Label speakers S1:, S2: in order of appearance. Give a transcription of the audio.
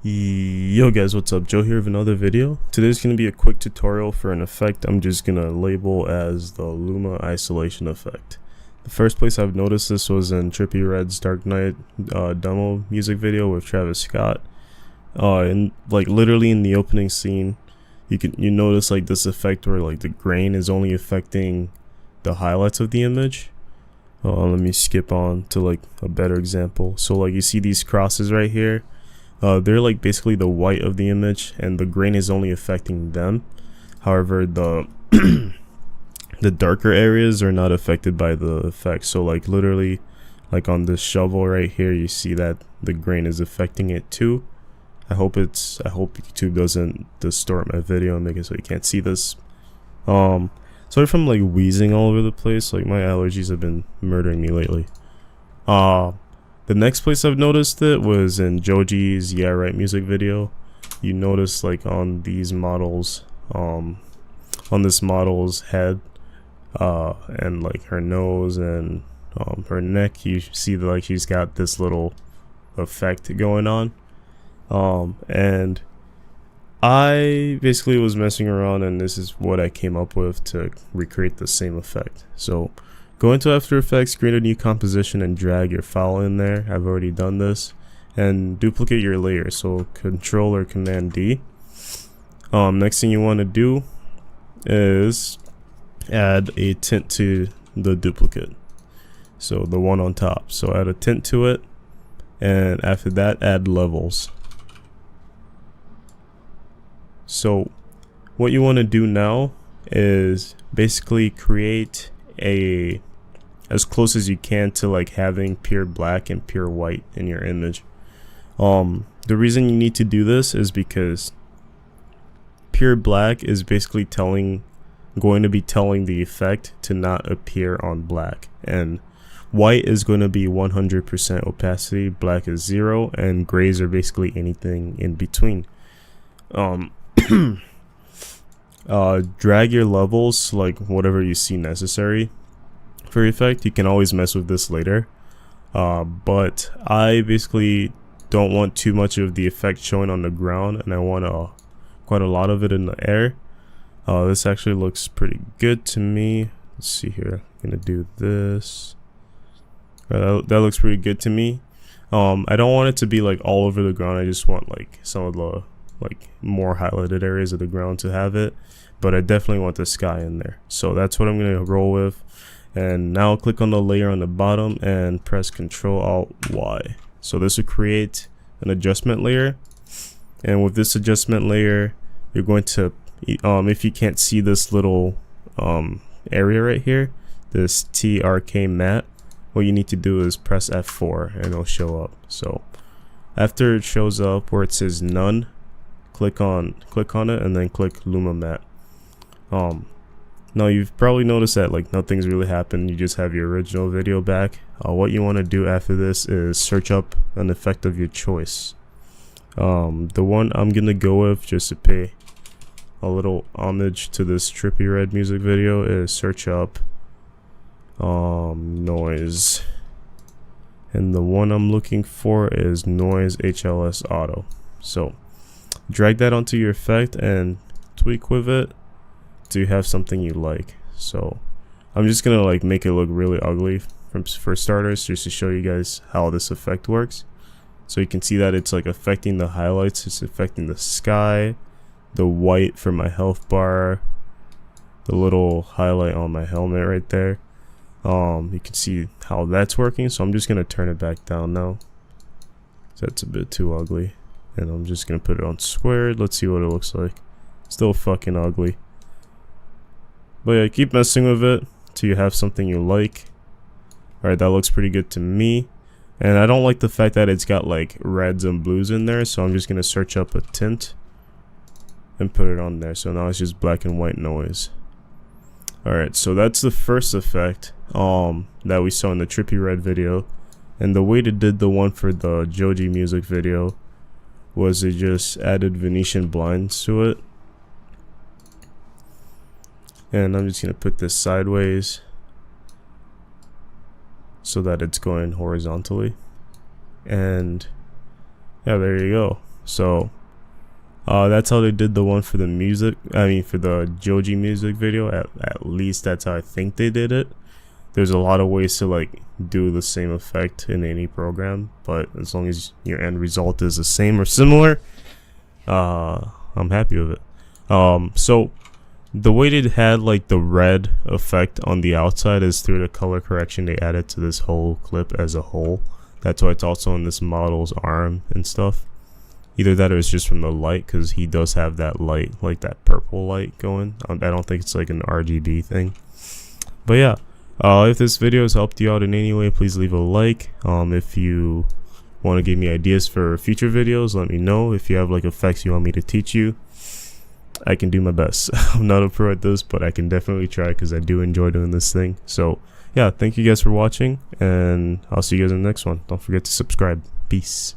S1: Yo guys, what's up? Joe here with another video. Today's going to be a quick tutorial for an effect I'm just going to label as the Luma Isolation effect. The first place I've noticed this was in Trippy Red's Dark Knight demo music video with Travis Scott. And like literally in the opening scene, you notice like this effect where like the grain is only affecting the highlights of the image. Let me skip on to like a better example. So like you see these crosses right here. They're like basically the white of the image, and the grain is only affecting them. However, the the darker areas are not affected by the effect. So like literally, like on this shovel right here, you see that the grain is affecting it too. I hope YouTube doesn't distort my video and make it so you can't see this. Sorry if I'm like wheezing all over the place. Like my allergies have been murdering me lately. The next place I've noticed it was in Joji's Yeah Right music video. You notice like on these models, on this model's head, and like her nose and her neck, you see that like she's got this little effect going on. And I basically was messing around, and this is what I came up with to recreate the same effect. So go into After Effects, create a new composition, and drag your file in there. I've already done this. And duplicate your layer. So Control or Command D. Next thing you want to do is add a tint to the duplicate. So the one on top. So add a tint to it. And after that, add levels. So what you want to do now is basically create as close as you can to like having pure black and pure white in your image. The reason you need to do this is because pure black is basically going to be telling the effect to not appear on black, and white is going to be 100% opacity, black is 0, and grays are basically anything in between. Drag your levels like whatever you see necessary for effect. You can always mess with this later, but I basically don't want too much of the effect showing on the ground, and I want quite a lot of it in the air. This actually looks pretty good to me. Let's see here. I'm gonna do this. That looks pretty good to me. I don't want it to be like all over the ground. I just want like some of the like more highlighted areas of the ground to have it, but I definitely want the sky in there. So that's what I'm gonna roll with. And now click on the layer on the bottom and press Ctrl Alt Y. So this will create an adjustment layer, and with this adjustment layer, you're going to if you can't see this little area right here, this TRK matte, what you need to do is press F4 and it'll show up. So after it shows up where it says none, click on it and then click Luma Matte. Now you've probably noticed that like nothing's really happened. You just have your original video back. What you want to do after this is search up an effect of your choice. The one I'm gonna go with, just to pay a little homage to this Trippy Red music video, is search up noise, and the one I'm looking for is noise HLS auto. So drag that onto your effect and tweak with it to have something you like. So I'm just gonna like make it look really ugly for starters, just to show you guys how this effect works. So you can see that it's like affecting the highlights, it's affecting the sky, the white for my health bar, the little highlight on my helmet right there. You can see how that's working. So I'm just gonna turn it back down now. That's a bit too ugly, and I'm just gonna put it on squared. Let's see what it looks like. Still fucking ugly. But yeah, keep messing with it till you have something you like. Alright, that looks pretty good to me. And I don't like the fact that it's got like reds and blues in there, so I'm just gonna search up a tint and put it on there. So now it's just black and white noise. Alright, so that's the first effect that we saw in the Trippy Red video. And the way they did the one for the Joji music video was they just added Venetian blinds to it. And I'm just gonna put this sideways so that it's going horizontally. And yeah, there you go. So that's how they did the one for the music. I mean, for the Joji music video. At least that's how I think they did it. There's a lot of ways to like do the same effect in any program, but as long as your end result is the same or similar, I'm happy with it. So the way they had like the red effect on the outside is through the color correction they added to this whole clip as a whole. That's why it's also in this model's arm and stuff. Either that or it's just from the light, because he does have that light, like that purple light going. I don't think it's like an RGB thing. But yeah, if this video has helped you out in any way, please leave a like. If you want to give me ideas for future videos, let me know. If you have like effects you want me to teach you, I can do my best. I'm not a pro at this, but I can definitely try because I do enjoy doing this thing. So yeah, thank you guys for watching, and I'll see you guys in the next one. Don't forget to subscribe. Peace.